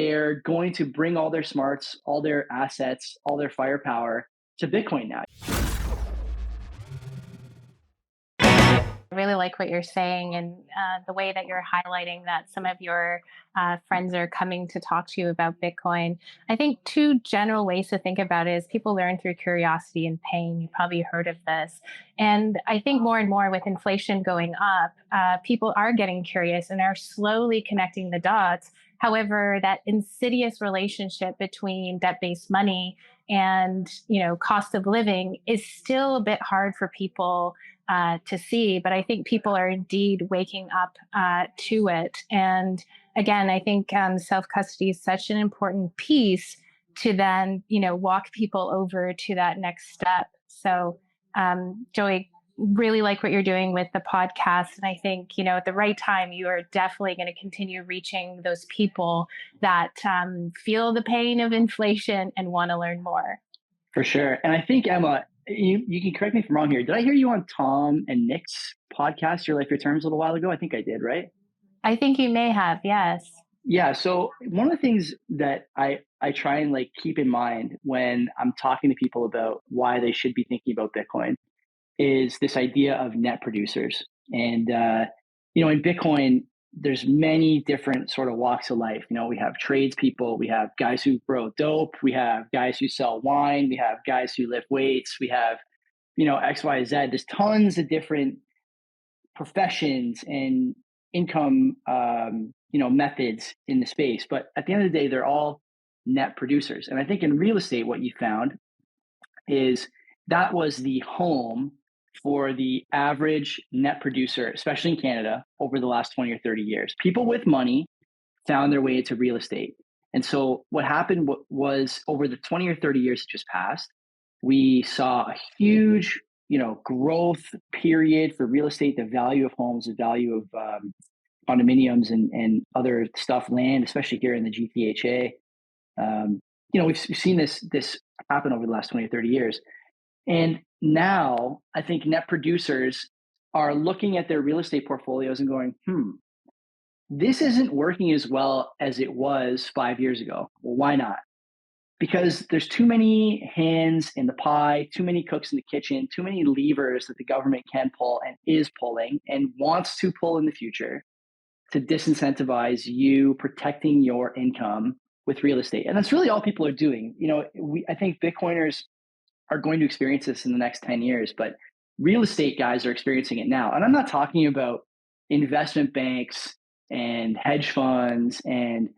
they're going to bring all their smarts, all their assets, all their firepower to Bitcoin now. I really like what you're saying and the way that you're highlighting that some of your friends are coming to talk to you about Bitcoin. I think two general ways to think about it is people learn through curiosity and pain. You probably heard of this. And I think more and more with inflation going up, people are getting curious and are slowly connecting the dots. However, that insidious relationship between debt-based money and cost of living is still a bit hard for people to see, but I think people are indeed waking up to it. And again, I think self custody is such an important piece to then, walk people over to that next step. So, Joey, really like what you're doing with the podcast. And I think, at the right time, you are definitely going to continue reaching those people that feel the pain of inflation and want to learn more. For sure. And I think, Emma, you can correct me if I'm wrong here. Did I hear you on Tom and Nick's podcast, Your Life, Your Terms, a little while ago? I think I did, right? I think you may have, yes. Yeah. So one of the things that I try and like keep in mind when I'm talking to people about why they should be thinking about Bitcoin is this idea of net producers. And in Bitcoin, there's many different sort of walks of life. We have tradespeople, we have guys who grow dope, we have guys who sell wine, we have guys who lift weights, we have, X, Y, Z. There's tons of different professions and income, methods in the space. But at the end of the day, they're all net producers. And I think in real estate, what you found is that was the home for the average net producer, especially in Canada, over the last 20 or 30 years. People with money found their way into real estate. And so what happened was over the 20 or 30 years that just passed, we saw a huge, growth period for real estate, the value of homes, the value of condominiums and other stuff, land, especially here in the GTHA. We've seen this happen over the last 20 or 30 years. And now I think net producers are looking at their real estate portfolios and going, this isn't working as well as it was 5 years ago. Well, why not? Because there's too many hands in the pie, too many cooks in the kitchen, too many levers that the government can pull and is pulling and wants to pull in the future to disincentivize you protecting your income with real estate. And that's really all people are doing. I think Bitcoiners are going to experience this in the next 10 years, but real estate guys are experiencing it now. And I'm not talking about investment banks and hedge funds and,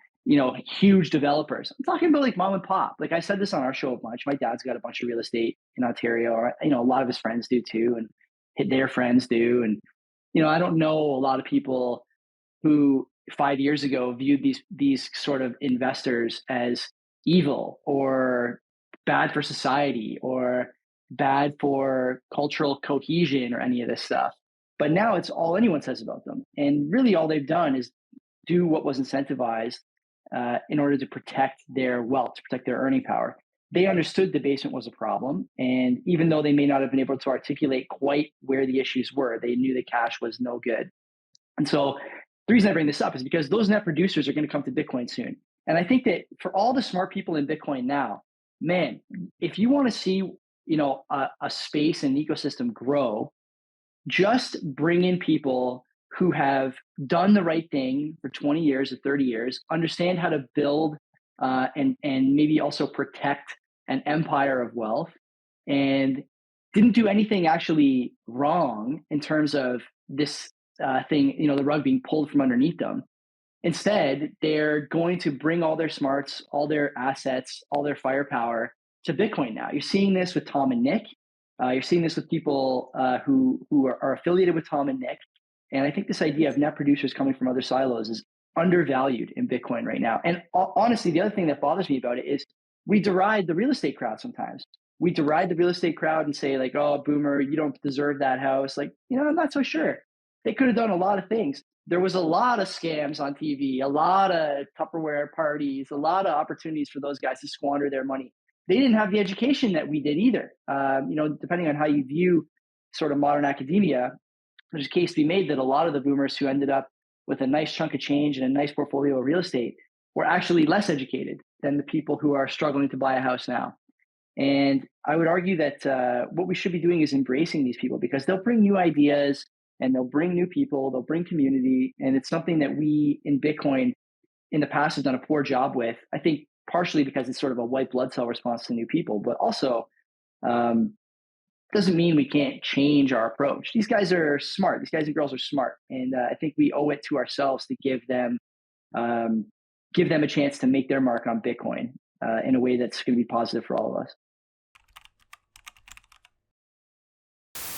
huge developers. I'm talking about like mom and pop. Like I said this on our show a bunch. My dad's got a bunch of real estate in Ontario, or, a lot of his friends do too. And their friends do. And, I don't know a lot of people who 5 years ago viewed these sort of investors as evil or bad for society or bad for cultural cohesion or any of this stuff. But now it's all anyone says about them. And really all they've done is do what was incentivized in order to protect their wealth, to protect their earning power. They understood debasement was a problem. And even though they may not have been able to articulate quite where the issues were, they knew that cash was no good. And so the reason I bring this up is because those net producers are going to come to Bitcoin soon. And I think that for all the smart people in Bitcoin now, man, if you want to see, a space and ecosystem grow, just bring in people who have done the right thing for 20 years or 30 years, understand how to build and maybe also protect an empire of wealth, and didn't do anything actually wrong in terms of this thing, the rug being pulled from underneath them. Instead, they're going to bring all their smarts, all their assets, all their firepower to Bitcoin now. You're seeing this with Tom and Nick. You're seeing this with people who are affiliated with Tom and Nick. And I think this idea of net producers coming from other silos is undervalued in Bitcoin right now. And honestly, the other thing that bothers me about it is we deride the real estate crowd sometimes. We deride the real estate crowd and say like, oh, boomer, you don't deserve that house. Like, I'm not so sure. They could have done a lot of things. There was a lot of scams on TV, a lot of Tupperware parties, a lot of opportunities for those guys to squander their money. They didn't have the education that we did either. Depending on how you view sort of modern academia, there's a case to be made that a lot of the boomers who ended up with a nice chunk of change and a nice portfolio of real estate were actually less educated than the people who are struggling to buy a house now. And I would argue that what we should be doing is embracing these people because they'll bring new ideas and they'll bring new people, they'll bring community. And it's something that we in Bitcoin in the past have done a poor job with. I think partially because it's sort of a white blood cell response to new people, but also um, doesn't mean we can't change our approach. These guys are smart. These guys and girls are smart. And I think we owe it to ourselves to um, give them a chance to make their mark on Bitcoin in a way that's going to be positive for all of us.